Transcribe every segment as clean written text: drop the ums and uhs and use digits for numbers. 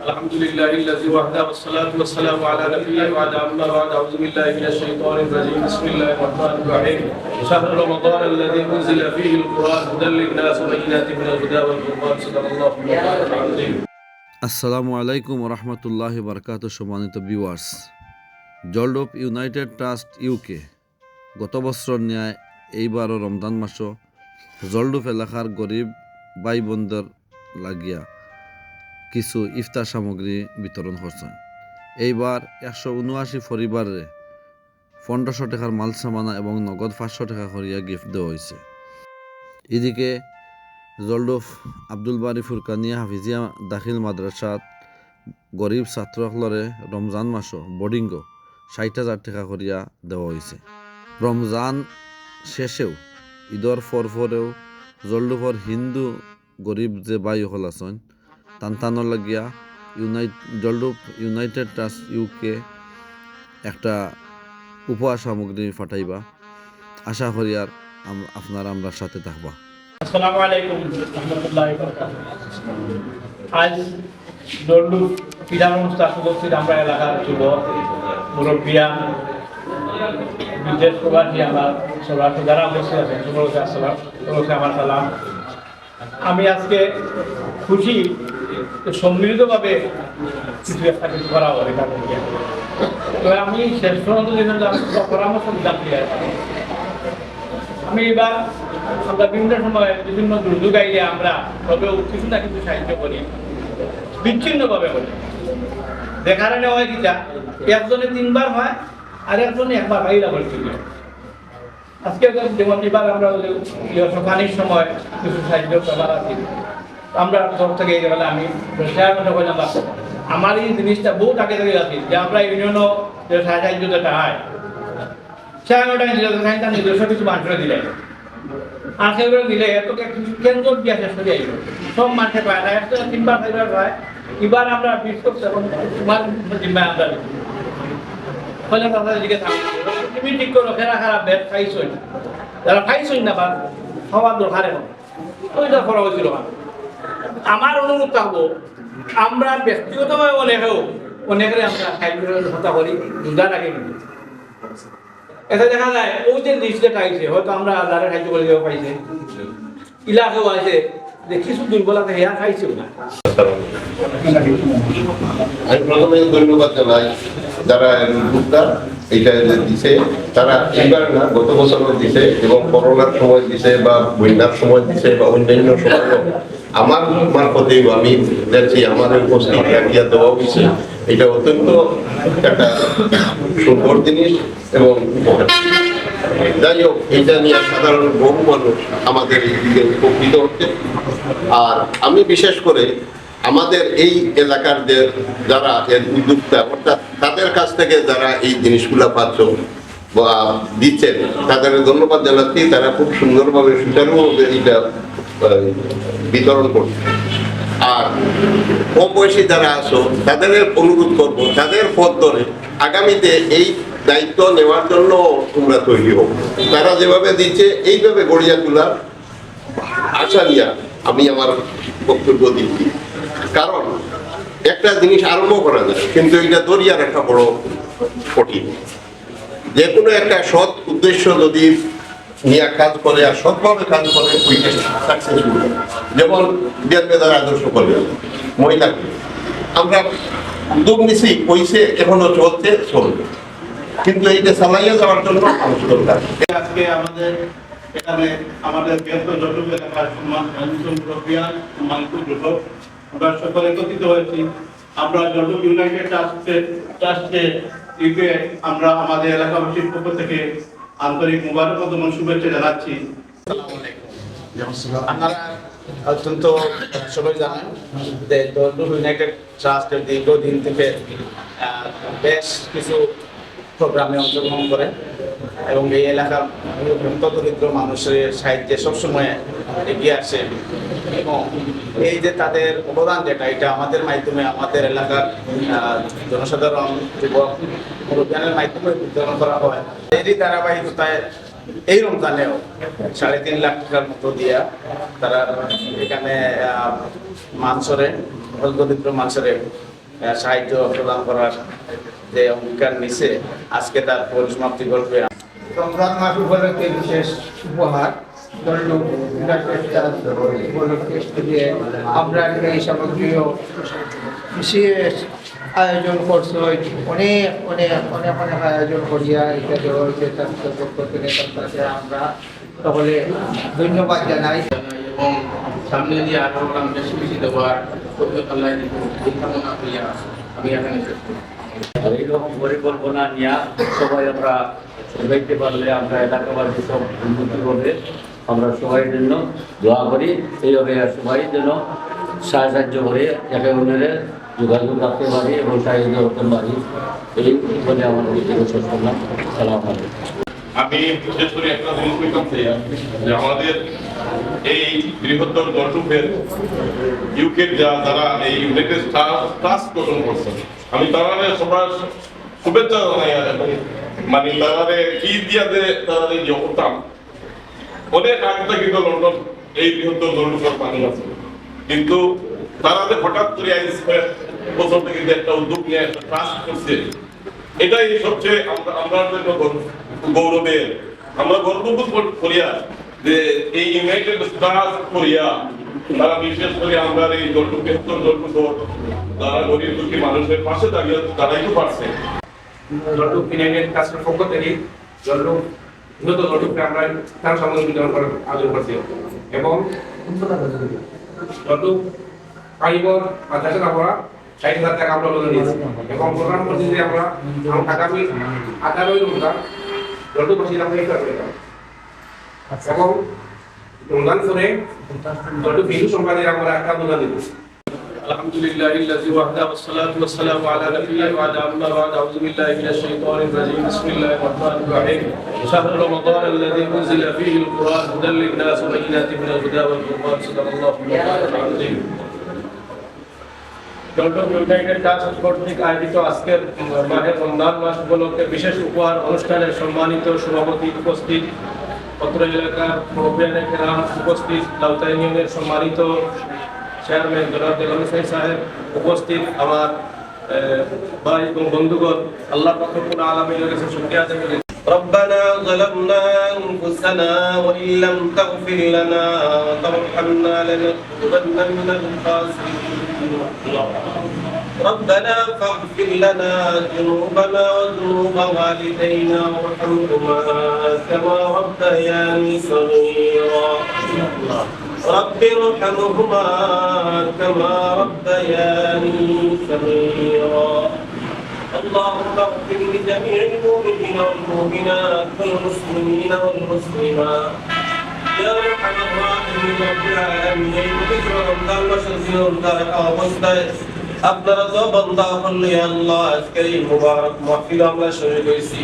الحمد لله الذي وحده والصلاة والسلام على نبينا وعلى آله وبعد أعوذ بالله من الشيطان الرجيم بسم الله الرحمن الرحيم شهر رمضان الذي أنزل فيه القرآن هدى للناس وبينات من الهدى والفرقان صدق الله العظيم আসসালামু আলাইকুম রহমতুল্লাহি বারাকাতুহু। সম্মানিত ভিউয়ার্স, জলডোপ ইউনাইটেড ট্রাস্ট ইউকে গত বছর ন্যায় এইবারও রমজান মাসও জলডোপ এলাকার গরিব ভাই বোনদের লাগিয়া কিছু ইফতার সামগ্রী বিতরণ করছেন। এইবার 179 পরিবারে 1500 টাকার মাল সামানা এবং নগদ 500 টাকা করিয়া গিফট দেওয়া হয়েছে। এদিকে জলডোপ আব্দুল বারি ফুরকানিয়া হাফিজিয়া দাখিল মাদ্রাসাত গরিব ছাত্রসকলরে রমজান মাসও বোর্ডিংও 60,000 টাকা করিয়া দেওয়া হয়েছে। রমজান শেষেও ঈদর পরেও জলডোপর হিন্দু গরিব যে ভাই হল আছেন তান্তানোর লাগিয়া জলডোপ ইউনাইটেড ট্রাস্ট ইউকে একটা উপহার সামগ্রী ফাটাইবা। আশা করি আর আপনারা আমরা সাথে থাকবা। আসসালামু আলাইকুম রহমতুল্লাহি ওয়া বারাকাতুহু। আজ জলডোপ ক্রীড়া সংস্থা সদস্য আমরা এলাকার যুবক মুরব্বিয়া বিদেশ প্রবাসী আমার সবার যারা উপস্থিত আছেন সকলকে আসসালাম, সকলকে আমার সালাম। আমি আজকে খুশি সম্মিলিতভাবে কিছু একটা কিছু করা হবে এটা নিয়ে। তো আমি শেষ পর্যন্ত পরামর্শ দিলাম। আমি এবার আমরা বিভিন্ন সময় বিভিন্ন দুর্যোগ আইলে আমরা তবেও কিছু না কিছু সাহায্য করি, বিচ্ছিন্নভাবে করি। দেখার হয় কিটা একজনে 3 বার হয় আর একজনে 1 বার বাইরা বলছিল। আজকে যেমন এবার আমরা পানির সময় কিছু সাহায্য করার আছে, আমরা তরফ থেকে এই গেলে আমি বললাম আমার এই জিনিসটা বহুত আগে থেকে আছে যে আমরা ইউনিয়নও যে সাহায্য যেটা হয় সেটা নিজস্ব কিছু মানুষরা দিলে আর সেগুলো দিলে এত কেন্দ্র দিয়ে শেষ করে আইব সব মানুষে পায় না, 3 বার 5 বার পায়। এবার আমরা 20 করছি এবং তোমার জিম্মায় আমরা ফলে কথা দিকে তুমি ঠিক করো ফেরা খারাপ বেদ খাইছই না, যারা খাইছই না বা খাওয়ার দরকার এখন ওইটা করা হয়েছিল। আমার অনুরোধ থাকবো আমরা ব্যক্তিগতভাবে অনেকের আমরা সাহায্যের কথা করি, দুর্গা রাখি। এটা দেখা যায় ওই যে লিস্টে পাইছে হয়তো আমরা যারা সাহায্য করে দেওয়া পাইছে ইলাকেও আছে যে কিছু দুর্বলতা হেয়া খাইছেও না। আমি প্রথমে ধন্যবাদ জানাই যারা উদ্যোক্তা এইটা দিছে, তারা এইবার না গত বছরও দিছে এবং করোনার সময় দিছে বা বন্যার সময় দিছে বা অন্যান্য সময় আমার মারফতে আমি দেখছি আমাদের উপস্থিত রাখিয়া দেওয়া হয়েছে। এটা অত্যন্ত একটা সুন্দর জিনিস এবং যাই হোক এইটা নিয়ে সাধারণ বহু মানুষ আমাদের এই দিকে উপকৃত হচ্ছে। আর আমি বিশেষ করে আমাদের এই এলাকার যে যারা উদ্যোক্তা অর্থাৎ তাদের কাছ থেকে যারা এই জিনিসগুলা পাচ্ছ বা দিচ্ছেন তাদের ধন্যবাদ জানাচ্ছি। তারা খুব সুন্দরভাবে সুচারুভাবে এটা বিতরণ করছে। আর কম বয়সী যারা আছো তাদের অনুরোধ করবো তাদের পথ ধরে আগামীতে এই দায়িত্ব নেওয়ার জন্য তোমরা তৈরি হোক। তারা যেভাবে দিচ্ছে এইভাবে গড়িয়া তোলার আশা নিয়ে আমি আমার বক্তব্য দিচ্ছি। কারণ একটা জিনিস আরম্ভ করা যায় কিন্তু এটা দরিয়ার একটা বড় কঠিন। যে কোনো একটা সৎ উদ্দেশ্য যদি নিয়ে কাজ করে আর সৎভাবে কাজ করে ওইটা সাকসেসফুল। যেমন বিয়ার বেদার আদর্শ করবে মহিলা আমরা উদ্যোগ নিছি কইছে এখনো চলবে কিন্তু এইটা চালাইয়া যাওয়ার জন্য মানুষ দরকার। আজকে আমাদের এখানে আমাদের জলডোপ এলাকার আমরা সকলে একত্রিত হয়েছি। আমরা জলডোপ ইউনাইটেড ট্রাস্টে ইউকে আমরা আমাদের এলাকাবাসীর পক্ষ থেকে আন্তরিক মুবারকবাদ এবং শুভেচ্ছা জানাচ্ছি। আপনারা অত্যন্ত সবাই জানেন যে জলডোপ ইউনাইটেড ট্রাস্টের দীর্ঘদিন থেকে বেশ কিছু প্রোগ্রামে অংশগ্রহণ করে এবং এই এলাকার দরিদ্র মানুষের সাহায্যে সবসময় এগিয়ে আসে এবং এই যে তাদের অবদান যেটা এটা আমাদের মাধ্যমে আমাদের এলাকার জনসাধারণ যুবক মুরব্বিয়ানের মাধ্যমে বিতরণ করা হয়। এরই ধারাবাহিকতায় এই রমজানেও 3.5 লাখ টাকার মতো দিয়া তারা এখানে মানসরে দরিদ্র মানুষের সাহায্য প্রদান করার যে অঙ্গীকার নিছে, আজকে তার পরিসমাপ্তি ঘটবে। রমজান মাস উপলক্ষে বিশেষ উপহার উপলক্ষে দিয়ে আমরা এই সামগ্রীও বিশেষ আয়োজন করছো। অনেক অনেক অনেক অনেক আয়োজন করিয়া এটা দেওয়া হয়েছে। তার পক্ষ থেকে তাকে আমরা সকলে ধন্যবাদ জানাই এবং সামনে দিয়ে আরো প্রোগ্রাম বেশি বেশি দেওয়ার আল্লাহ কামনা করিয়া আমি এখানে শেষ করি। এইরকম পরিকল্পনা নিয়ে সবাই আমরা দেখতে পারলে আমরা এলাকাবাসী সব উন্নতি হবে। আমরা সবাই জন্য দোয়া করি, এইভাবে সবাই যেন সাহায্য করে একে অন্যের যোগাযোগ রাখতে পারি এবং সাহায্য করতে পারি। এই বলে আমার শেষ করলাম। সালাম আলাইকুম। আমি বিশেষ করে একটা জিনিস বলতাম যে আমাদের এই বৃহত্তর দর্শকের ইউকের যারা এই ইউনাইটেড ট্রাস্ট গঠন করছে, আমি তারা সবার শুভেচ্ছা জানাই। মানে তারা কি দিয়া যে তারা ইয়ে করতাম অনেক আগে থেকে লন্ডন এই বৃহত্তর দর্শকের পানি আছে, কিন্তু তারা হঠাৎ করে বছর থেকে যে একটা উদ্যোগ নিয়ে একটা ট্রাস্ট করছে, এটাই সবচেয়ে আমরা জন্য গৌরবের। আমরা গর্ববোধ করিয়া যে এই ইউনাইটেড ট্রাস্ট করিয়া তারা বিশেষ করে আমরা এই বৃহত্তর দর্শক তারা গরিব দুঃখী মানুষের পাশে দাঁড়াইতে পারছে। জলটুক ইউনাইটেড ট্রাস্টের পক্ষ থেকে জলটুক উন্নত জলটুককে আমরা তার সামগ্রী বিতরণ করার আয়োজন করছি এবং জলটুক কারিগর মাদ্রাসা আমরা ৬০,০০০ টাকা আমরা লোন দিয়েছি এবং প্রোগ্রাম করছি যে আমরা আগামী ১৮ই রমজান জলটুক বসে আমরা ইফতার করে দেব এবং রমজান পরে জলটুক হিন্দু সম্প্রদায়ের আমরা একটা অনুদান দিব। আলহামদুলিল্লাহ الذي وحده والصلاة والسلام على نبيه وعلى أما بعد أعوذ بالله من الشيطان الرجيم بسم الله الرحمن الرحيم شهر رمضان الذي أنزل فيه القرآن هدى للناس وبينات من الهدى والفرقان صدق الله العظيم। জলটুক ইউনাইটেড ট্রাস্ট কর্তৃক আয়োজিত আজকের মাহে রমজান মাস উপলক্ষে বিশেষ উপহার অনুষ্ঠানের সম্মানিত সভাপতি উপস্থিত, অত্র এলাকার মুরব্বিয়ানে কেরাম উপস্থিত, লাউতা ইউনিয়নের সম্মানিত চেয়ারম্যান জনাব দেওয়ান হোসেন সাহেব উপস্থিত, আমার ভাই এবং বন্ধুগণ, আল্লাহ পাক রব্বুল আলামিনের কাছে শুকরিয়া আদায় করি। ربنا ظلمنا أنفسنا وإن لم تغفر لنا وترحمنا لنكونن من الخاسرين ربنا فاغفر لنا ذنوبنا وذنوب والدينا وارحمهما كما ربياني صغيرا رب ارحمهما كما ربياني صغيرا اللهم اغفر لجميع المؤمنين والمؤمنات والمسلمين والمسلمات يا ارحم الراحمين رب العالمين بذكر رمضان وشهر رمضان অবস্থায় আপনারা তো বান্দা হলে আল্লাহ আজকের এই মুবারক মাহফিল আমরা শরীক হইছি,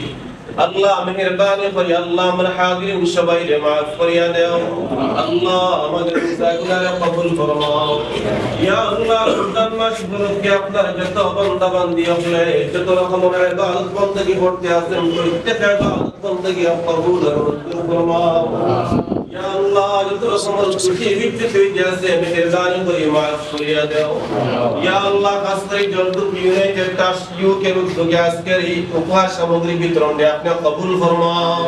আল্লাহ মেহেরবানি করি আল্লাহ আমরা হাজিরিন সবাইকে মাফ করিয়া দাও। আল্লাহ আমাদের গুনাহগুলো কবুল ফরমাও। ইয়া আল্লাহ রমজান মাস উপলক্ষে আপনার যত বান্দা বান্দি হলে যত রকমের ইবাদত বندگی করতে আছেন প্রত্যেক ইবাদত বندگی কবুল ও মঞ্জুর ফরমাও। ইয়া আল্লাহ যত রকমের খুশি বিপদ হয়ে যাচ্ছে মেহেরবানি করি মাফ করিয়া দাও। ইয়া আল্লাহ খাস করে জলটুক ইউনাইটেড ট্রাস্ট ইউকে উদ্যোগে আজকের এই উপহার সামগ্রী বিতরণ আপনি কবুল ফরমাও।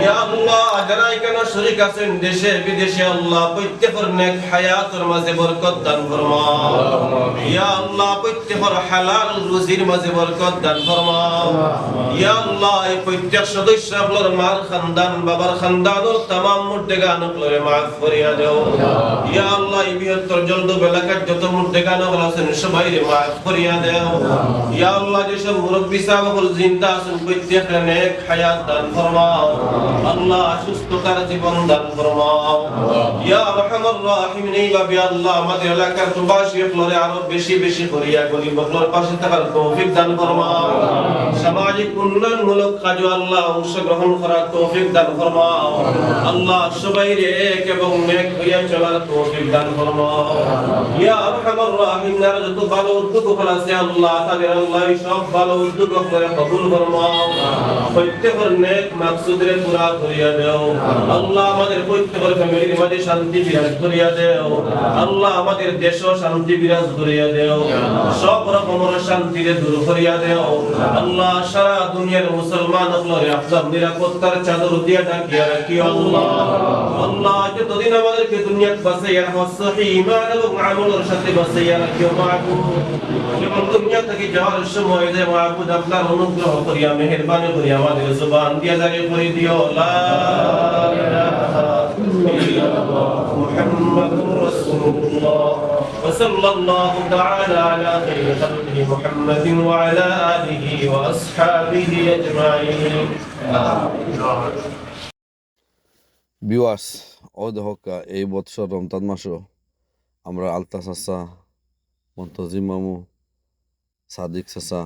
ইয়া আল্লাহ যারা এখানে শরীক আছেন দেশে বিদেশে আল্লাহ প্রত্যেকের নেক হায়াতের মাঝে বরকত দান ফরমাও। ইয়া আল্লাহ প্রত্যেকের হালাল রুজির মাঝে বরকত দান ফরমাও। ইয়া আল্লাহ এই প্রত্যেক সদস্য আপনার মার খানদান বাবার খানদানের तमाम মুর্দেগানগুলোরে মাফ করিয়া দাও। ইয়া আল্লাহ এই বৃহত্তর জলদুব এলাকার যত মুর্দেগানগুলো আছেন সবাইরে মাফ করিয়া দাও। ইয়া আল্লাহ যেসব মুরব্বি সাহাবাগুল জিন্দা আছেন প্রত্যেকের নেক হায়াত দান ফরমাও। আল্লাহ সুস্থতার জীবন দান ফরমাও। ইয়া আরহামার রাহিমিন এইভাবে আল্লাহ আমাদের এলাকার প্রবাসী হলরে আরো বেশি বেশি করিয়া গরিব হলর পাশে থাকার তৌফিক দান ফরমাও। সামাজিক উন্নয়নমূলক কাজে আল্লাহ অংশগ্রহণ করার তৌফিক দান ফরমাও। আল্লাহ সবাইরে এক এবং নেক হইয়া চলার তৌফিক দান ফরমাও। ইয়া আরহামার রাহিমিন যত ভালো উদ্যোগ আছে আল্লাহ তাদের আল্লাহ সব ভালো উদ্যোগ করে কবুল ফরমাও। প্রত্যেকের নেক মাকসুদরে পুরা ব্যবস্থা করিয়া দেও আল্লাহ আমাদের প্রত্যেকের ফ্যামিলির মাঝে শান্তি বিরাজ করিয়া দেও আল্লাহ আমাদের দেশও শান্তি বিরাজ করিয়া দেও সব রকমের শান্তিরে দূর করিয়া দেও আল্লাহ সারা দুনিয়ার মুসলমান হলরে আপনার নিরাপত্তার চাদর দিয়া ঢাকিয়া রাখিও আল্লাহ আল্লাহ যতদিন আমাদেরকে দুনিয়াত বাঁচাইয়া রাখো সহি ঈমান এবং আমলের সাথে বাঁচাইয়া রাখিও মাহবুব এবং দুনিয়া থেকে যাওয়ার সময় যে মাহবুব আপনার অনুগ্রহ করিয়া মেহেরবানি করিয়া আমাদের জবান দিয়া জারি করে দিও লা ইলাহা ইল্লাল্লাহ মুহাম্মাদুর রাসূলুল্লাহ وصلى الله تعالى على خير خلقه محمد وعلى آله وأصحابه أجمعين ভিউয়ার্স ও দহকা এই বৎসর রমজান মাসও আমরা আলতা চাচা মন্তজিম মামু সাদিক চাচা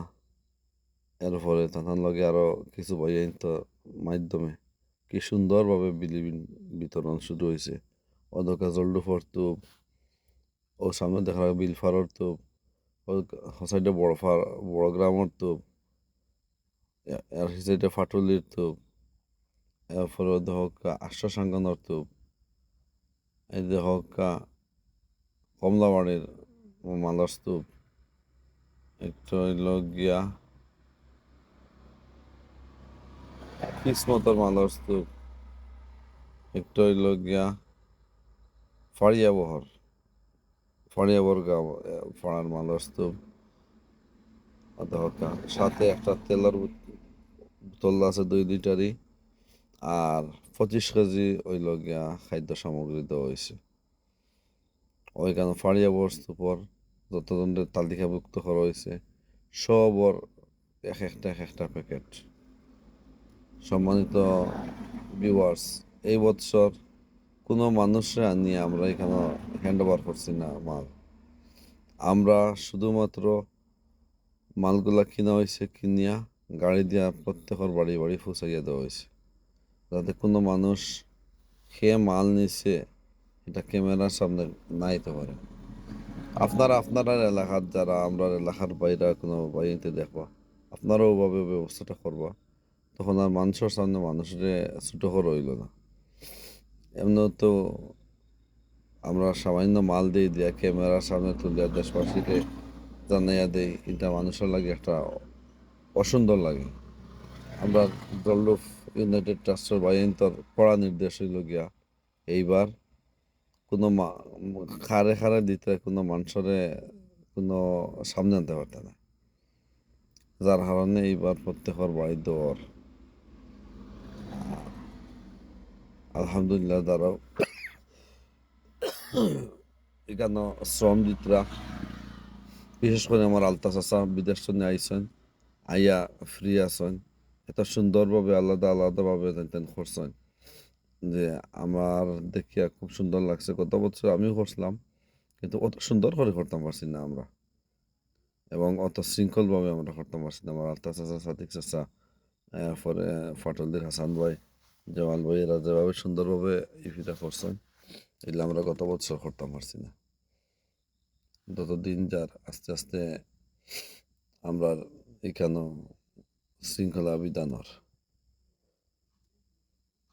এরপরে তাহার লগে আরও কিছু বইয়াইন্ত মাধ্যমে কি সুন্দরভাবে বিলি বিতরণ শুরু হয়েছে অদকা জলডুফর তুপ ও সামনে দেখা বিলফারর তুপ ও সাইডে বড় গ্রামর তুপ এর সাইডে ফাটুলির তুপ এরপরে দহকা আশ্বাসাঙ্গনের তুপ এই দহকা কমলাবাড়ির মালার স্তূপ একটা হইল গিয়া কিসমতর মালার স্তূপ একটা হইল গিয়া ফাড়িয়াবর গাঁও ফাড়ার মালার স্তূপ দহকা সাথে একটা তেলের বোতল আছে 2 লিটারই আর 25 কেজি হইল গিয়া খাদ্য সামগ্রী দেওয়া হয়েছে ওইখানে ফাড়িয়াবর স্তূপর যতজনের তালিকাভুক্ত করা হয়েছে সবর এক একটা প্যাকেট সম্মানিত ভিউয়ার্স এই বছর কোনো মানুষরা নিয়ে আমরা এখানে হ্যান্ড ওভার করছি না মাল আমরা শুধুমাত্র মালগুলা কিনা হয়েছে কিনিয়া গাড়ি দিয়া প্রত্যেকের বাড়ি বাড়ি ফুসাইয়া দেওয়া হয়েছে যাতে কোনো মানুষ খেয়ে মাল নিছে এটা ক্যামেরার সামনে না হইতে পারে আপনারা এলাকার যারা আমরা এলাকার বাইরে কোনো বাইরে দেখবা আপনারাও ওভাবে ব্যবস্থাটা করবা তখন আর মানুষের সামনে মানুষের ছোট করে হইল না এমন তো আমরা সামান্য মাল দিয়ে দিয়া ক্যামেরার সামনে তুলিয়া দেশবাসীকে জানাইয়া দেই এটা মানুষের লাগে একটা অসুন্দর লাগে আমরা জলডুফ ইউনাইটেড ট্রাস্টের বাইন্তর কড়া নির্দেশ হইল গিয়া এইবার কোনো খারে দিতে কোনো মানুষের কোনো সামনে আনতে পারতে না যার কারণে এইবার প্রত্যেকের বাড়ি দেওয়ার আলহামদুলিল্লাহ দ্বারাও এখানে শ্রমজিতরা বিশেষ করে আমার আলতা চাচা বিদেশ নিয়ে আইসেন আইয়া ফ্রি আছেন এত সুন্দরভাবে আলাদাভাবে করছেন যে আমার দেখিয়া খুব সুন্দর লাগছে গত বছর আমিও করছিলাম কিন্তু অত সুন্দর করে করতাম পারছি না আমরা এবং অত শৃঙ্খলভাবে আমরা করতাম পারছি না আমার আলতা চাচা সাদিক চাচা এরপরে ফাটলদের হাসান ভাই জওয়াল ভাই এরা যেভাবে সুন্দরভাবে ইফিটা করছেন এগুলো আমরা গত বছর করতাম পারছি না যতদিন যার আস্তে আস্তে আমরা এখানে শৃঙ্খলা বিধানের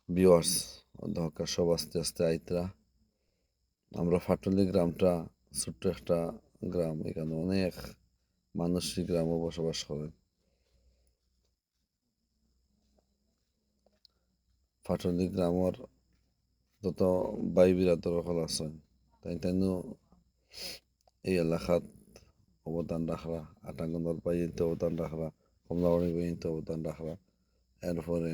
ভিউয়ার্স দরকার সব আস্তে আস্তে আইতরা আমরা ফাটলি গ্রামটা ছোট্ট একটা গ্রাম এখানে অনেক মানুষই গ্রামে বসবাস করেন ফাটলি গ্রামের যত বাই বিরাদর হল আছেন তাই এই এলাকাত অবদান রাখরা আটাঙ্গনের বাইতে অবদান রাখরা কমলাবাড়ি বাইতে অবদান রাখরা এরপরে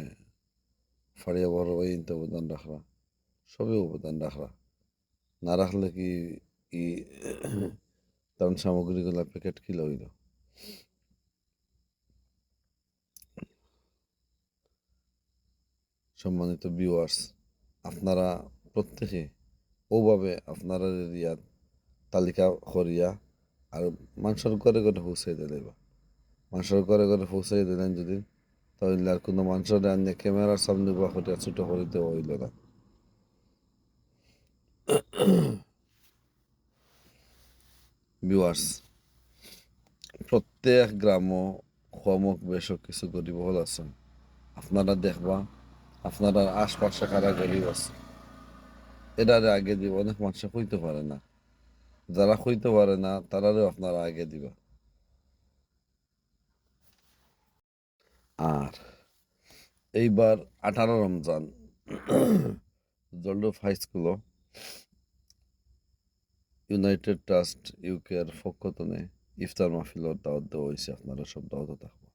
ফাড়িয়া বড় বাইতে অবদান রাখরা সবই অবদান রাখরা না রাখলে কি তেমন সামগ্রীগুলা প্যাকেট কিলো হইল সম্মানিত ভিউয়ার্স আপনারা প্রত্যেকে ওভাবে আপনারা এরিয়ার তালিকা করিয়া আর মানুষের ঘরে ঘরে পৌঁছাই দিলেন মানুষের ঘরে ঘরে পৌঁছাই দিলেন যদি তাহলে আর কোনো মানুষের আনিয়ে ক্যামেরার সামনে বা হইয়া ছোটো করে দেওয়া হইল না ভিউয়ার্স প্রত্যেক গ্রামও কমক বেশক কিছু গরিব হল আছেন আপনারা দেখবা আপনারা আশপাশে কারা গরিব আছে এটারে আগে দিব। অনেক মানুষ হইতে পারে না, যারা হইতে পারে না তারাও আপনারা আগে দিবা। আর এইবার 18 Ramzan Jaldhup high school United Trust UK এর পক্ষ থেকে ইফতার মাহফিলের দাওয়াত দেওয়া হয়েছে। আপনারা সব দাওয়াতে থাকবো।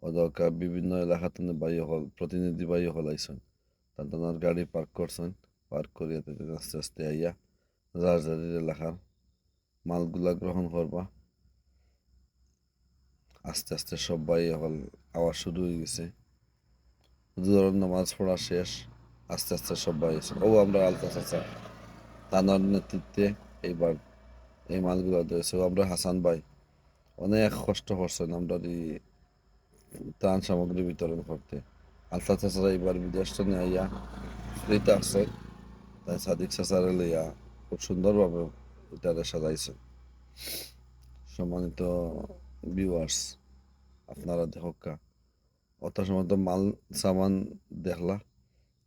অদরকার বিভিন্ন এলাকা থেকে বাই হল প্রতিনিধি বাই হল আইসেন, তার গাড়ি পার্ক করছেন, পার্ক করিয়া আস্তে আস্তে আইয়া যার যার এলাকার মালগুলা গ্রহণ করবা। আস্তে আস্তে সব বাই হল আওয়া শুরু হয়ে গেছে। হুজুরের নামাজ পড়া শেষ, আস্তে আস্তে সব বাই আছে। ও আমরা আলতা চাচা তানার নেতৃত্বে এইবার এই মালগুলো দিয়েছে। আমরা হাসান ভাই অনেক কষ্ট করছেন আমরা এই ত্রাণ সামগ্রী বিতরণ করতে। আলতা চাচারা এবার বিদেশ নিয়ে আইয়া ফ্রিতে আসছে, তাই সাদিক চাচারে লইয়া খুব সুন্দরভাবে এটারে সাজাইছে। সম্মানিত ভিউয়ার্স, আপনারা দেখা অত সময় তো মাল সামান দেখলা,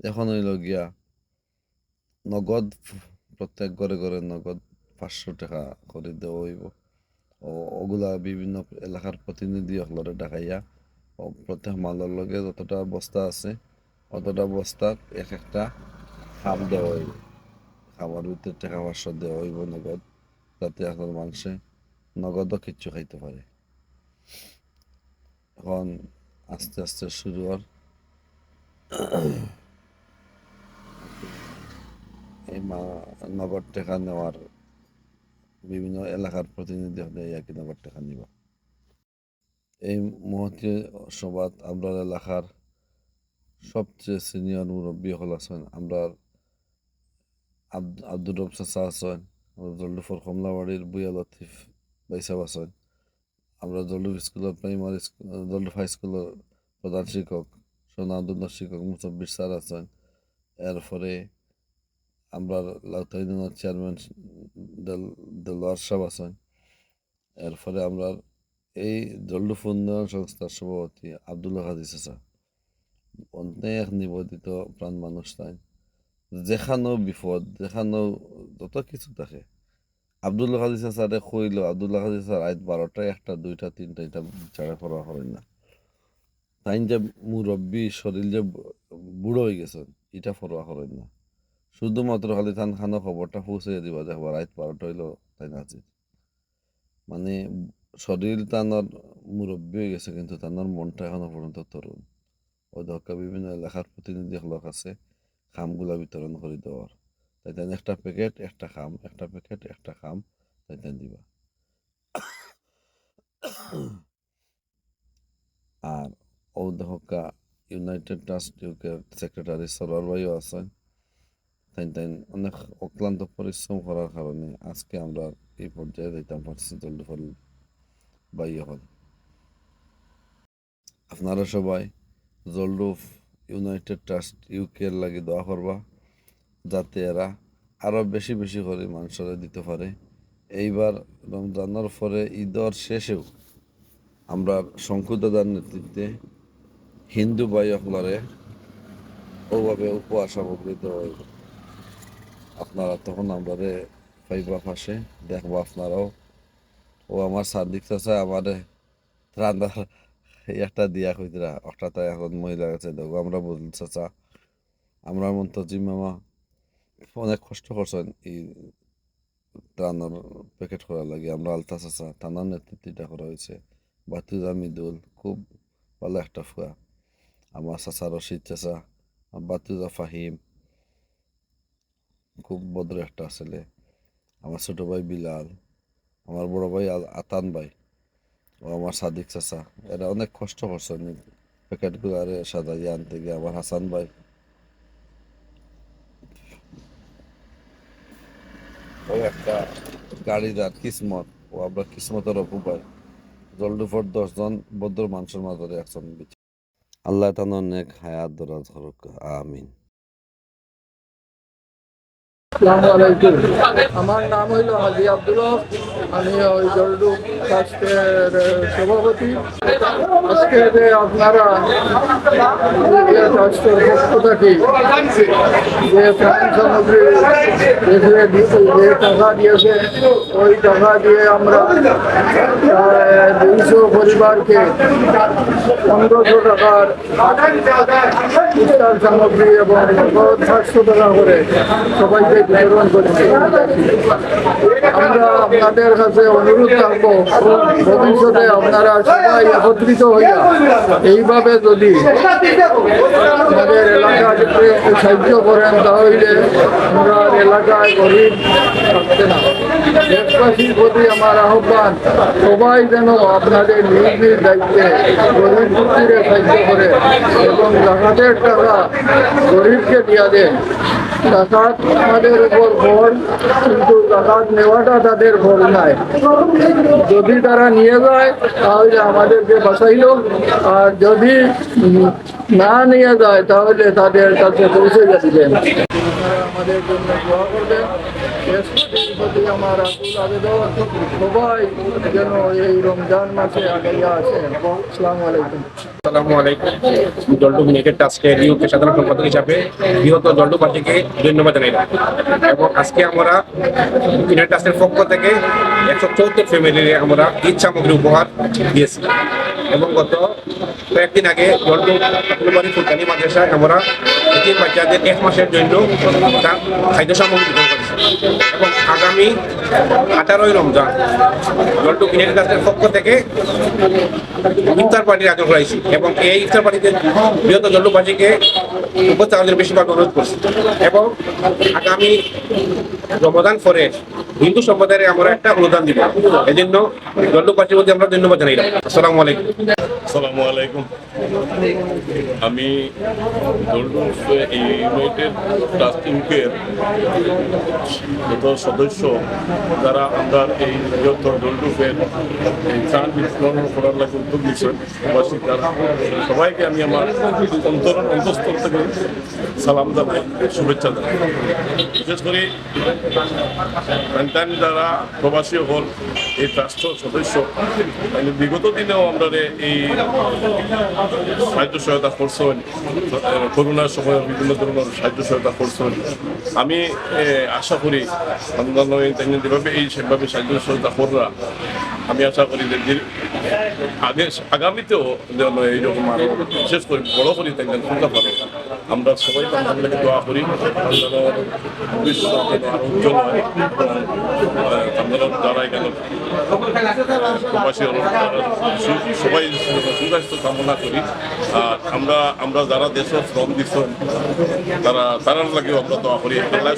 এখন হইল গিয়া নগদ প্রত্যেক ঘরে ঘরে নগদ 500 টাকা করে দেওয়া হইব। ও ওগুলা বিভিন্ন এলাকার প্রতিনিধি হলরে ডাকাইয়া ও প্রত্যেক মালের লগে যতটা বস্তা আছে অতটা বস্তার এক একটা খাম দেওয়া হইব। খামার ভিতরে টাকা 500 দেওয়া হইব নগদ, যাতে এখন মানুষে নগদও কিচ্ছু খাইতে পারে। এখন আস্তে আস্তে শুরু হওয়ার এই নগদ টাকা নেওয়ার বিভিন্ন এলাকার প্রতিনিধি হলে একই নগদ টাকা নিব। এই মুহূর্তে সবাত আমরা এলাকার সবচেয়ে সিনিয়র মুরব্বী হল আছেন আমরা আব্দুর রব চাচা আছেন, জলডুফর কমলাবাড়ির বুয়া লতিফ বাইসাব আছেন, আমরা জলডুফ স্কুলের প্রাইমারি স্কুল জলডুফ হাই স্কুলের প্রধান শিক্ষক সোনাউদ্দিন শিক্ষক মুসব্বির স্যার আছেন। এরপরে আমরা লাউতা ইউনিয়নের চেয়ারম্যান দেলোয়ার সাহেব আছেন। এরপরে আমরা এই জলডুফ উন্নয়ন সংস্থার সভাপতি আব্দুল্লাহ হাজি চাচা, অনেক নিবেদিত প্রাণ মানুষ তাই। যেখানেও বিপদ যেখানেও যত কিছু থাকে আব্দুল্লাহ হাজি চাচারে কইল আব্দুল্লাহ হাজি চাচা রাত 12টা 1টা 2টা 3টা এটা ছাড়া পড়া করেন না। তাই যে মুরব্বী শরীর যে বুড়ো হয়ে গেছেন এটা পড়া করেন না, শুধুমাত্র খালি থান খানো খবরটা পৌঁছে দিবা যে রাত 12টা হইলো তাই না আছে। মানে শরীর তানোর মুরব্বী হয়ে গেছে কিন্তু তানোর মনটা এখনো পর্যন্ত তরুণ। ওই দরকার বিভিন্ন এলাকার প্রতিনিধি হল কাছে খামগুলা বিতরণ করে দেওয়ার। তাই তেন একটা প্যাকেট একটা খাম, একটা প্যাকেট একটা খাম তাই তেন দিবা। আর ও দেখা ইউনাইটেড ট্রাস্ট ইউকের সেক্রেটারি সরোয়ার ভাইও আছেন। তাই তাই অনেক অক্লান্ত পরিশ্রম করার কারণে আজকে আমরা এই পর্যায়ে যাইতাম পারছি। জলডুফল বাইয়ে হল আপনারা সবাই জলডুফ ইউনাইটেড ট্রাস্ট ইউকের লাগে দোয়া করবা, যাতে এরা আরও বেশি বেশি করে মানুষরা দিতে পারে। এইবার রমজানের পরে ঈদর শেষেও আমরা শঙ্কুদাদার নেতৃত্বে হিন্দু ভাই হলরে ওভাবে উপহার সামগ্রী দেওয়া হইব। আপনারা তখন আমরা পাইবা পাশে দেখবো আপনারাও। ও আমার সাদিক চাচা আমার রান্নার একটা দিয়া কইতরা অষ্টাটা এখন মহিলা গেছে দেখো আমরা বলছি চাচা আমরা মন্তজিম মামা অনেক কষ্ট করছেন এই রান্নার প্যাকেট করার লাগে। আমরা আলতা চাচা টানার নেতৃত্বটা করা হয়েছে। বাতুজা মিদুল খুব ভালো একটা ফুয়া, আমার চাচা রশিদ চাচা, বাতুজা ফাহিম খুব ভদ্র একটা ছেলে, আমার ছোট ভাই বিলাল, আমার বড় ভাই আতান ভাই ও আমার সাদিক চাচা, এরা অনেক কষ্ট করছেন প্যাকেটগুলো আরে সাজাইয়া আনতে গিয়ে। আমার হাসান ভাই ওই একটা গাড়ির আর কিসমত ও আমরা কিসমতের অপু ভাই জলডুফর 10 জন ভদ্র মানুষের মাঝে একজন। আল্লাহ তান অনেক হায়াত দরাজ হরক, আমিন। আসসালামু আলাইকুম। আমার নাম হইল হাজি আব্দুল হক। আমি ওই জলডু ট্রাস্টের সভাপতি। আজকে যে আপনারা ট্রাস্টের পক্ষ থেকে যে ত্রাণ সামগ্রী যে টাকা দিয়েছে, ওই টাকা দিয়ে আমরা 200 পরিবারকে 1500 টাকার ইফতার সামগ্রী এবং 700 টাকা করে সবাইকে বিতরণ করছি। আমরা আপনাদের কাছে অনুরোধ রাখবো, ভবিষ্যতে আপনারা সবাই একত্রিত হইয়া এইভাবে যদি আমাদের এলাকাকে সাহায্য করেন, তাহলে আমরা এলাকায় গরিব থাকছে না। দেশবাসীর প্রতি আমার আহ্বান, সবাই যেন আপনাদের নিজ নিজ দায়িত্বে গরিব দুঃখীরে সাহায্য করে এবং জাকাতের টাকা গরিবকে দিয়া দেন। জাকাত আমাদের উপর ভর, কিন্তু জাকাত নেওয়াটা তাদের ভর নাই। যদি তারা নিয়ে যায় তাহলে আমাদেরকে বাঁচাইল, আর যদি না নিয়ে যায় তাহলে তাদের কাছে পৌঁছে যাবেন। আমাদের জন্য দোয়া করবেন। দেশবাসীর প্রতি আমার আকুল আবেদন, সবাই যেন এই রমজান মাসে আগাইয়া আসেন। আসসালামু আলাইকুম। আসসালামু আলাইকুম। জলডু ইউনাইটেড ট্রাস্টের ইউকে সাধারণ সম্পাদক হিসাবে বৃহত্তর জলডু পার্টিকে ধন্যবাদ জানাই। এবং আজকে আমরা ইউনাইটেড ট্রাস্টের পক্ষ থেকে 174 ফ্যামিলির আমরা ঈদ সামগ্রী উপহার দিয়েছি। এবং গত কয়েকদিন আগে জলডু ফুলবাড়ি ফুলকানি মাদ্রাসায় আমরা এতিম বাচ্চাদের 1 মাসের জন্য খাদ্য সামগ্রী বিতরণ করেছি। এবং আগামী 18ই রমজান জলডু ইউনাইটেড ট্রাস্টের পক্ষ থেকে ইফতার পার্টির আয়োজন করাইছি। এবং এই ইফতার পার্টিতে বৃহত্তর জলডুবাসীকে উপস্থিত আমাদের বেশিরভাগ অনুরোধ করছি। এবং আগামী রমজান পরে হিন্দু সম্প্রদায়ের আমরা একটা অনুদান দিব। এই জন্য জলডুবাসীর মধ্যে আমরা ধন্যবাদ জানাই। আসসালামু আলাইকুম। আসসালামু আলাইকুম। আমি জলডু ইউনাইটেড ট্রাস্ট ইউকের সদস্য, যারা আমরা এই বৃহত্তর জলডুফের এই ত্রাণ বিতরণ করার লাগে উদ্যোগ নিচ্ছেন প্রবাসী, তারা সবাইকে আমি আমার অন্তঃস্থল থেকে সালাম জানাই, শুভেচ্ছা জানাই। বিশেষ করে সন্তান যারা প্রবাসী হল এই ট্রাস্টের সদস্য, বিগত দিনেও আমরা এই সাহায্য সহায়তা করছেন, করোনার সময় বিভিন্ন ধরনের সাহায্য সহায়তা করছেন। আমি আশা করি অন্যান্য যেভাবে সেভাবে সাহায্য সহায়তা কররা, আমি আশা করি যে আগামীতেও যেন এইরকম আরো বিশেষ করে বড় করি তাই শুনতে পারে। আমরা সবাই আপনাদেরকে দোয়া করি ভবিষ্যৎ আরো উজ্জ্বল হয়। আপনারা যারা এখানে প্রবাসী সবাই সুস্বাস্থ্য কামনা করি। আর আমরা যারা দেশের শ্রম দিচ্ছেন তারার লাগেও আমরা দোয়া করি,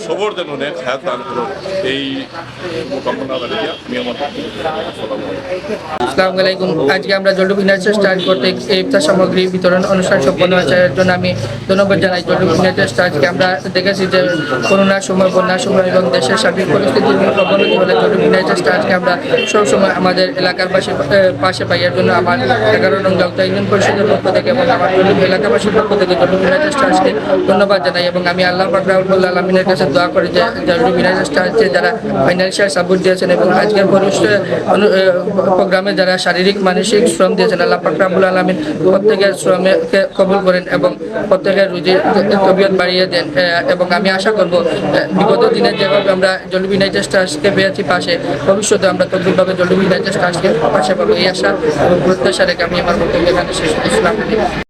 সবর যেন অনেক খেয়াল দান করো। এই কামনা লাগিয়ে আমি আমার আসসালামু আলাইকুম। আজকে আমরা জলডু ইউনাইটেড ট্রাস্ট কর্তৃক ইফতার সামগ্রী বিতরণ অনুষ্ঠান সম্পন্ন হয়েছে, এর জন্য আমি ধন্যবাদ জানাই জলডু ইউনাইটেড ট্রাস্টকে। আমরা দেখেছি যে করোনার সময়, বন্যার সময় এবং দেশের সার্বিক পরিস্থিতির অবনতি হলে জলডু ইউনাইটেড ট্রাস্টকে আমরা সবসময় আমাদের এলাকার পাশে পাই। এর জন্য আমার 11 নং গাউতা ইউনিয়ন পরিষদের পক্ষ থেকে এবং আমার জলডু এলাকাবাসীর পক্ষ থেকে জলডু ইউনাইটেড ট্রাস্টকে ধন্যবাদ জানাই। এবং আমি আল্লাহ পাক রব্বুল আলামিনের কাছে দোয়া করি যে জলডু ইউনাইটেড ট্রাস্টে যারা ফাইন্যান্সিয়াল সাপোর্ট দিয়েছেন এবং আজকের প্রোগ্রামে যারা শারীরিক মানসিক শ্রম দিয়েছেন, আল্লাহ পাক রব্বুল আলামিন প্রত্যেকের শ্রমকে কবুল করেন এবং প্রত্যেকের রুজির তবিয়ত বাড়িয়ে দেন। এবং আমি আশা করব বিগত দিনে যেভাবে আমরা জলডু ইউনাইটেড ট্রাস্টকে পেয়েছি পাশে, ভবিষ্যতে আমরা তদ্রুপভাবে জলডু ইউনাইটেড ট্রাস্টকে পাশে পাবো, এই আশা এবং প্রত্যাশা রেখে আমি আমার বক্তব্য এখানে শেষ করছি।